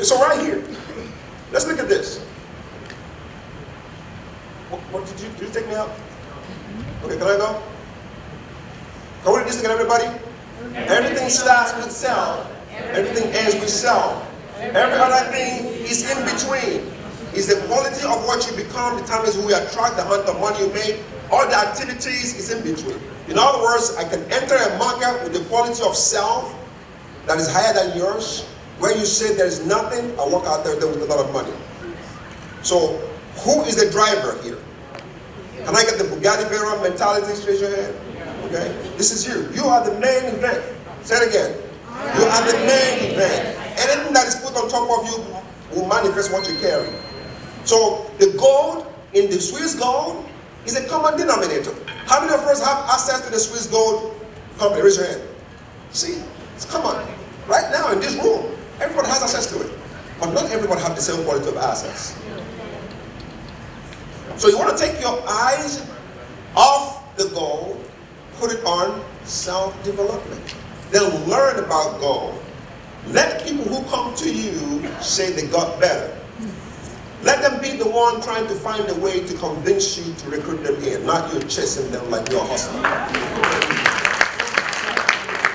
So right here, let's look at this. What did you take me out? Okay, can I go? Can we read this again, everybody? Everything starts with self. Everything ends with self. Every other thing is in between. Is the quality of what you become determines who you attract, the amount of money you make. All the activities is in between. In other words, I can enter a market with the quality of self that is higher than yours. Where you say there is nothing, I walk out there with a lot of money. So, who is the driver here? Can I get the Bugatti Veyron mentality? Raise your hand. Okay? This is you. You are the main event. Say it again. You are the main event. Anything that is put on top of you will manifest what you carry. So, the gold in the Swiss gold is a common denominator. How many of us have access to the Swiss gold company? Raise your hand. See? It's common. Right now in this room, everybody has access to it. But not everybody has the same quality of access. So you want to take your eyes off the goal, put it on self-development. Then learn about goal. Let people who come to you say they got better. Let them be the one trying to find a way to convince you to recruit them in, not you chasing them like you're a hustler.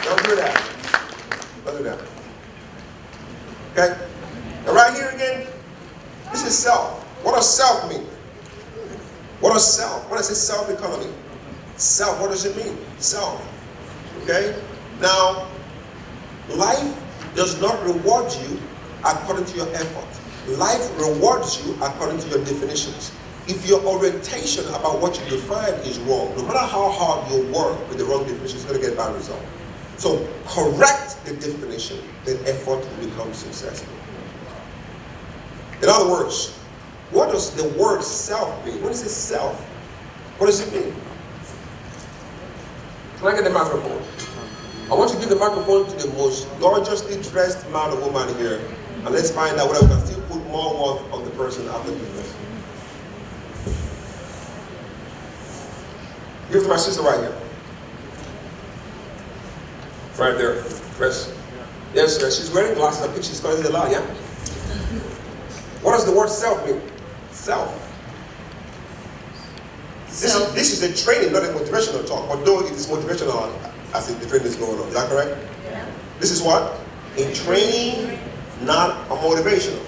Don't do that. Don't do that. Okay? And right here again, this is self. What does self mean? What does self? When I say self-economy, self, what does it mean? Self. Okay? Now, life does not reward you according to your effort. Life rewards you according to your definitions. If your orientation about what you define is wrong, no matter how hard you work with the wrong definition, it's going to get a bad result. So, correct the definition, then effort will become successful. In other words, what does the word self mean? When it says self, what does it mean? Can I get the microphone? I want you to give the microphone to the most gorgeously dressed man or woman here, and let's find out whether we can still put more work on the person after doing this. Give it to my sister right here. Right there. Press. Yes, sir. She's wearing glasses. I think she's calling it a lot, yeah? What does the word self mean? Self. This is a training, not a motivational talk. Although it is motivational as the training is going on. Is that correct? Yeah. This is what? A training, not a motivational.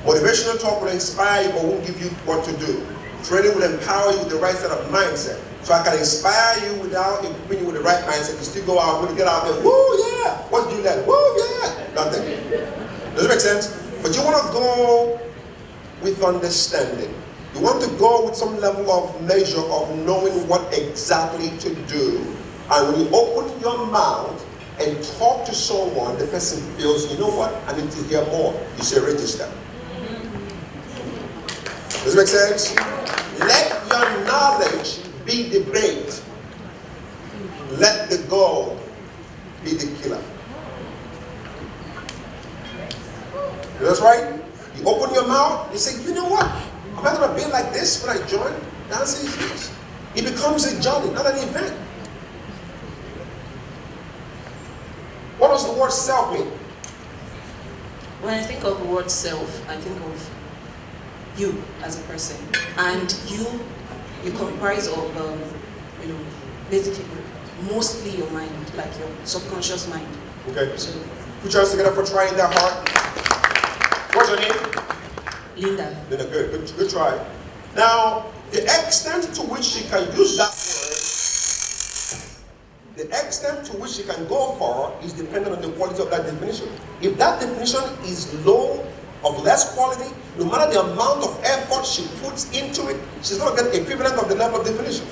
Motivational talk will inspire you but won't give you what to do. Training will empower you with the right set of mindset. So I can inspire you without equipping you with the right mindset. You still go out, when you get out there, woo, yeah. What do you learn? Woo, yeah. Nothing. Does it make sense? But you want to go with understanding. You want to go with some level of measure of knowing what exactly to do. And when you open your mouth and talk to someone, the person feels, you know what, I need to hear more. You say register. Does it make sense? Let your knowledge be the bait. Let the goal be the killer. That's right. You open your mouth, you say, you know what? I'm not going to be like this when I join. Dancing is this. It becomes a journey, not an event. What does the word self mean? When I think of the word self, I think of you as a person. And you comprise of, basically mostly your mind, like your subconscious mind. Okay. So, put your hands together for trying that hard. What's your name? Linda. Linda, good try. Now, the extent to which she can use that word, the extent to which she can go for is dependent on the quality of that definition. If that definition is low, of less quality, no matter the amount of effort she puts into it, she's going to get the equivalent of the level of definition.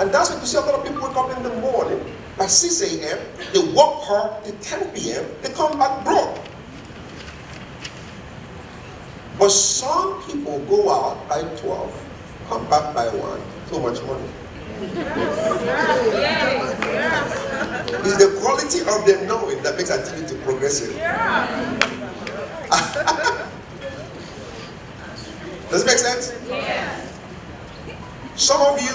And that's what you see a lot of people wake up in the morning by 6 a.m., they work hard till 10 p.m., they come back broke. But some people go out by 12, come back by 1, too much money. It's the quality of the knowing that makes activity progressive. Does it make sense? Yes. Some of you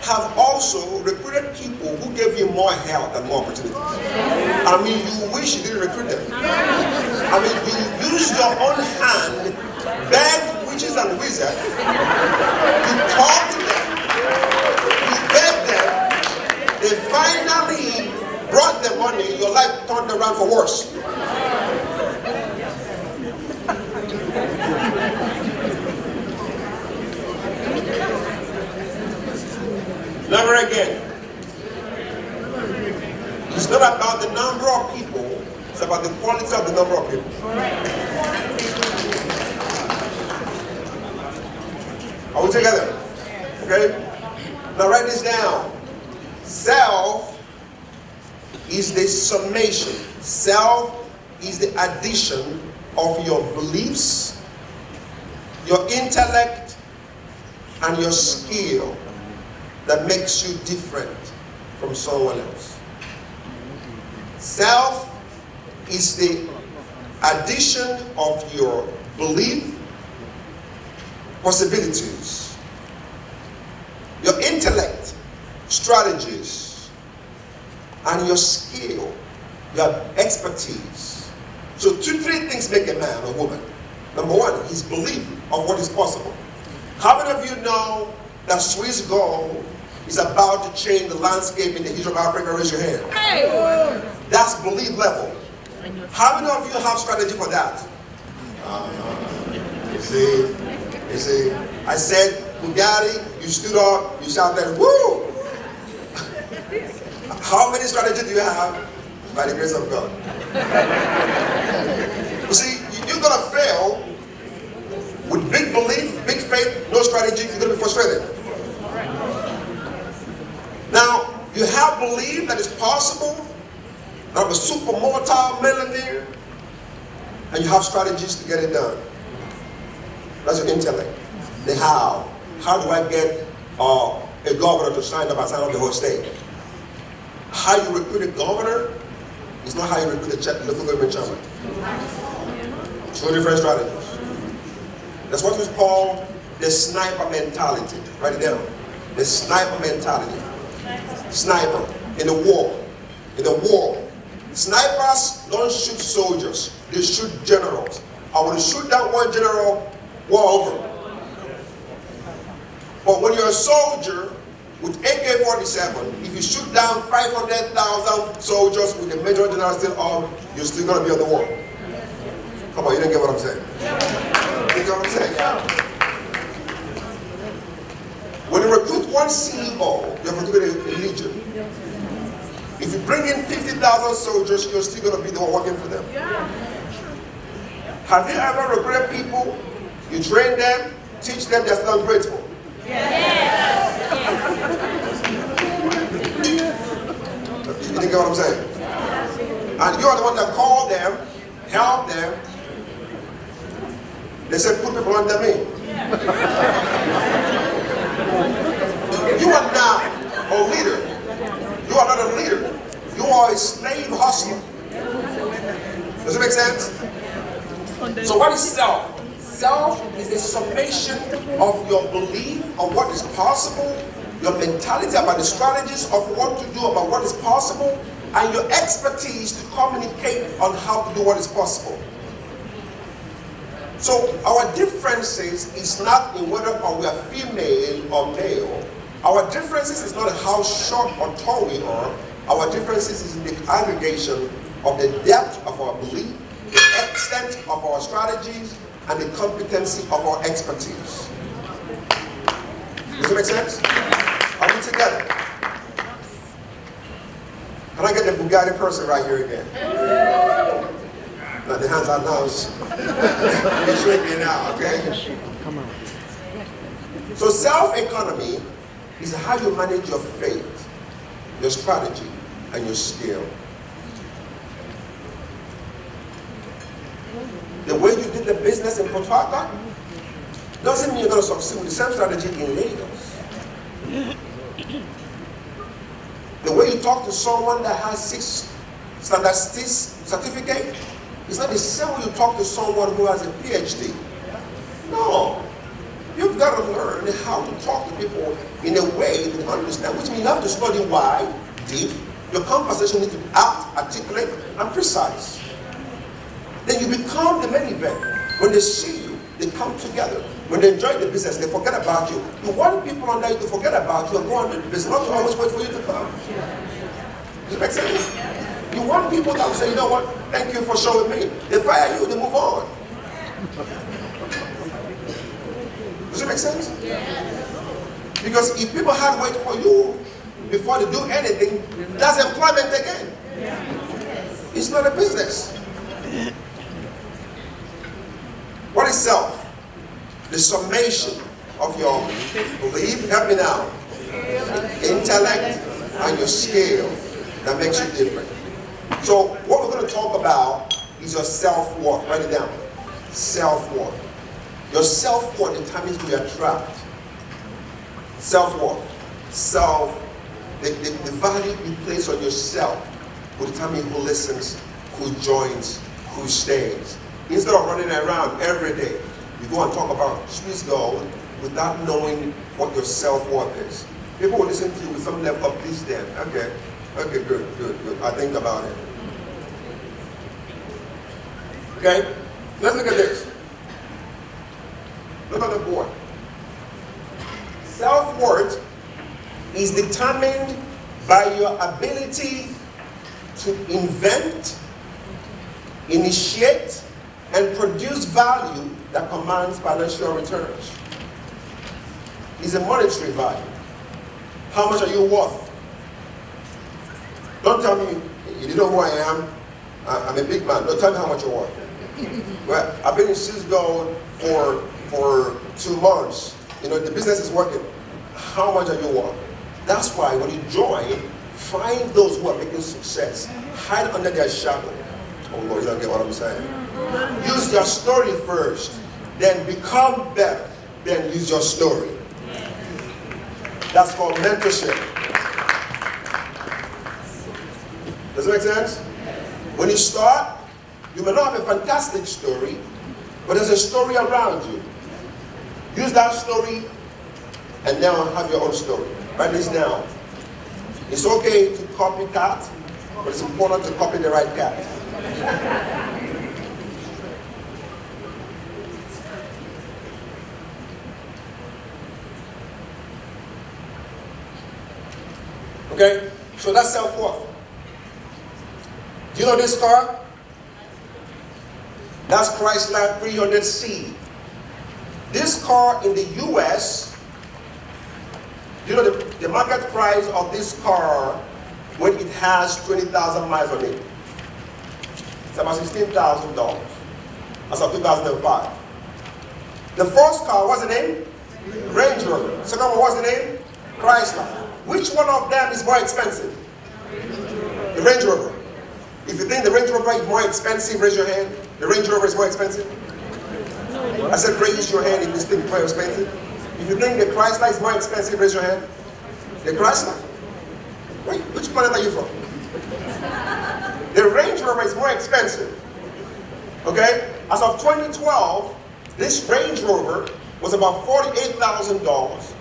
have also recruited people who gave you more help and more opportunities. I mean, you wish you didn't recruit them. I mean, you used your own hand, beg witches and wizards, you talk to them, you beg them, they finally brought the money, your life turned around for worse. Never again. It's not about the number of people, it's about the quality of the number of people. Are we together? Okay? Now write this down. Self is the summation. Self is the addition of your beliefs, your intellect, and your skill that makes you different from someone else. Self is the addition of your belief, possibilities, your intellect, strategies, and your skill, your expertise. So three things make a man or woman. Number one, his belief of what is possible. How many of you know that Swiss gold is about to change the landscape in the history of Africa? Raise your hand. Hey. That's belief level. How many of you have strategy for that? You see, I said Bugatti, you stood up, you shouted, woo! How many strategies do you have? By the grace of God. You see, you're going to fail with big belief, big faith, no strategy, you're going to be frustrated. Now, you have belief that it's possible, that I'm a super multi-millionaire, and you have strategies to get it done. That's your intellect. The how. How do I get a governor to sign up and sign up the whole state? How you recruit a governor is not how you recruit a local government chairman. Two different strategies. That's what we call the sniper mentality. Write it down. The sniper mentality. Sniper in the war. In the war. Snipers don't shoot soldiers. They shoot generals. I want to shoot down one general, war over. But when you're a soldier with AK-47, if you shoot down 500,000 soldiers with the major general still armed, you're still going to be on the war. Come on, you didn't get what I'm saying. You get what I'm saying? When you recruit one CEO, you're recruiting a legion. If you bring in 50,000 soldiers, you're still going to be the one working for them. Have you ever recruited people, you train them, teach them, they're still ungrateful? Yes. You didn't get what I'm saying? And you're the one that called them, help them. They said, put people under me. You are not a leader. You are not a leader. You are a slave hustler. Does it make sense? So what is self? Self is a summation of your belief of what is possible, your mentality about the strategies of what to do about what is possible, and your expertise to communicate on how to do what is possible. So our differences is not in whether we are female or male. Our differences is not how short or tall we are. Our differences is in the aggregation of the depth of our belief, the extent of our strategies, and the competency of our expertise. Does it make sense? Are we together? Can I get the Bugatti person right here again? Now the hands are now. It's shrinking now, okay? Come on. So self-economy is how you manage your faith, your strategy, and your skill. The way you did the business in Port Harcourt doesn't mean you're going to succeed with the same strategy in Lagos. The way you talk to someone that has 6 standard 6 certificate is not the same way you talk to someone who has a PhD. No. You've got to learn how to talk to people in a way that they understand, which means you have to study wide, deep. Your conversation needs to be apt, articulate, and precise. then you become the main event. When they see you, they come together. When they enjoy the business, they forget about you. You want people under you to forget about you and go on with the business, not to always wait for you to come. Does it make sense? You want people that will say, you know what, thank you for showing me. They fire you, they move on. Does it make sense? Because if people had to wait for you before they do anything, that's employment again. It's not a business. What is self? The summation of your belief, help me now, intellect and your skill that makes you different. So what we're going to talk about is your self-worth. Write it down. Self-worth. Your self-worth determines who you attract. Self-worth. The value you place on yourself will determine who listens, who joins, who stays. Instead of running around every day, you go and talk about Swissgolden without knowing what your self-worth is. People will listen to you with some level of disdain. Okay, good. I think about it. Okay, let's look at this. Look at the board. Self-worth is determined by your ability to invent, initiate, and produce value that commands financial returns. It's a monetary value. How much are you worth? Don't tell me, you know who I am. I'm a big man. Don't tell me how much you're worth. Well, I've been in Swissgolden for 2 months. You know, the business is working. How much are you worth? That's why when you join, find those who are making success. Hide under their shadow. Oh Lord, you don't get what I'm saying? Use your story first, then become better, then use your story. That's called mentorship. Does it make sense? When you start, you may not have a fantastic story, but there's a story around you. Use that story and now have your own story. Write this down. It's okay to copy cat, but it's important to copy the right cat. Okay, so that's self-worth. Do you know this car? That's Chrysler 300C. This car in the US, do you know the market price of this car when it has 20,000 miles on it? It's about $16,000 as of 2005. The first car, what's the name? Range Rover. Second one, what's the name? Chrysler. Which one of them is more expensive? The Range Rover. If you think the Range Rover is more expensive, raise your hand. The Range Rover is more expensive? I said raise your hand if you think it's more expensive. If you think the Chrysler is more expensive, raise your hand. The Chrysler? Wait, which planet are you from? The Range Rover is more expensive. Okay? As of 2012, this Range Rover was about $48,000.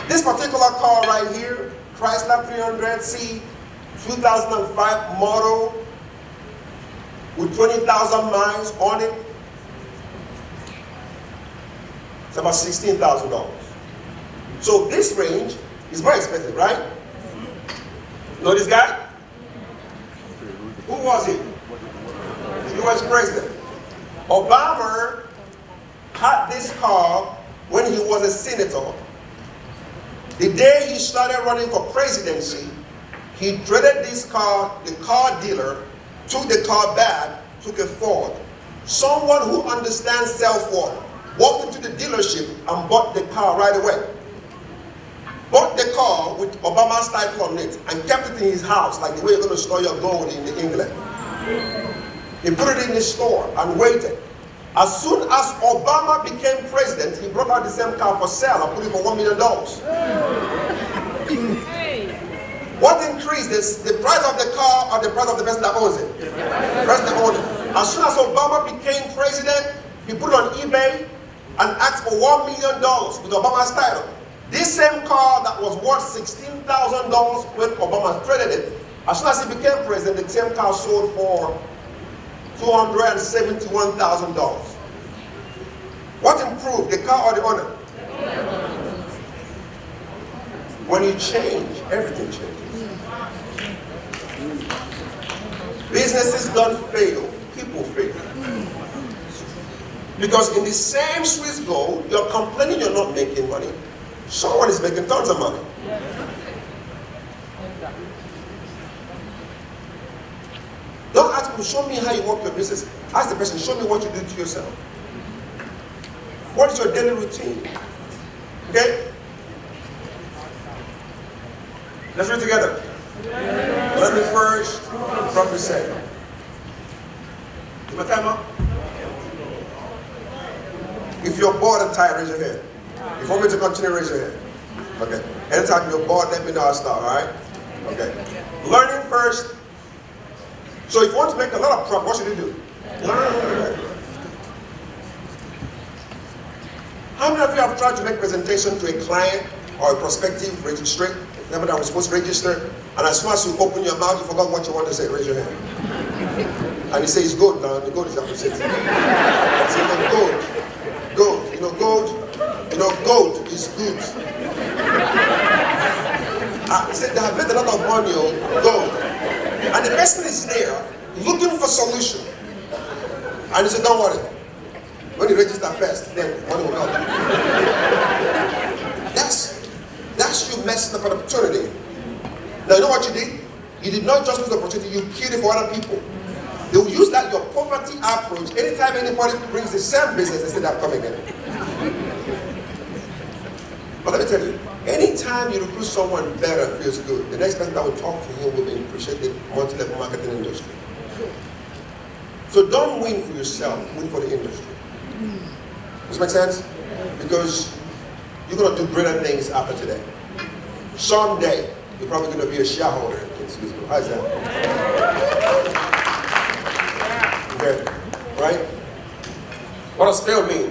This particular car right here, Chrysler 300C, 2005 model, with 20,000 miles on it, it's about $16,000. So this range is more expensive, right? Know this guy? Who was he? The US president. Obama had this car when he was a senator. The day he started running for presidency, he traded this car, the car dealer took the car back, took a Ford. Someone who understands self-worth walked into the dealership and bought the car right away. Bought the car with Obama's title on it and kept it in his house, like the way you're going to store your gold in England. He put it in his store and waited. As soon as Obama became president, he brought out the same car for sale and put it for $1 million. What increased is the price of the car or the price of the person that owns it? The person that owns it. As soon as Obama became president, he put it on eBay and asked for $1 million with Obama's title. This same car that was worth $16,000 when Obama traded it, as soon as he became president, the same car sold for $271,000. What improved, the car or the owner? When you change, everything changes. Businesses don't fail, people fail. Because in the same Swiss gold, you're complaining you're not making money. Someone is making tons of money. Don't ask people, show me how you work your business. Ask the person, show me what you do to yourself. What is your daily routine? Okay? Let's read together. Let me first prophesy. Is my time up? If you're bored and tired, raise your hand. If you want me to continue, raise your hand. Okay. Anytime you're bored, let me know I'll start, alright? Okay. Learning first. So if you want to make a lot of profit, what should you do? Learn. How many of you have tried to make presentation to a client or a prospective registrant? Remember that we're supposed to register? And as soon as you open your mouth, you forgot what you want to say. Raise your hand. And you say it's gold now. The gold is appreciated. So gold. Gold. You know, gold. You know, gold is good. He said they have made a lot of money on gold. And the person is there looking for solution. And he said, don't worry. When you register first, then money will come. That's you messing up an opportunity. Now you know what you did? You did not just lose the opportunity, you killed it for other people. They will use that your poverty approach. Anytime anybody brings the same business, they say they're coming in. But let me tell you, anytime you recruit someone better feels good, the next person that will talk to him will appreciate the multi-level marketing industry. So don't win for yourself, win for the industry. Does that make sense? Because you're going to do greater things after today. Someday, you're probably going to be a shareholder in Swissgolden. How's that? Okay. Right? What does fail mean?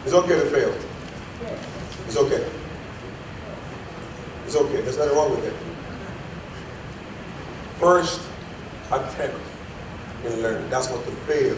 It's okay to fail. It's okay. It's okay. There's nothing wrong with it. First attempt in learning. That's what to fail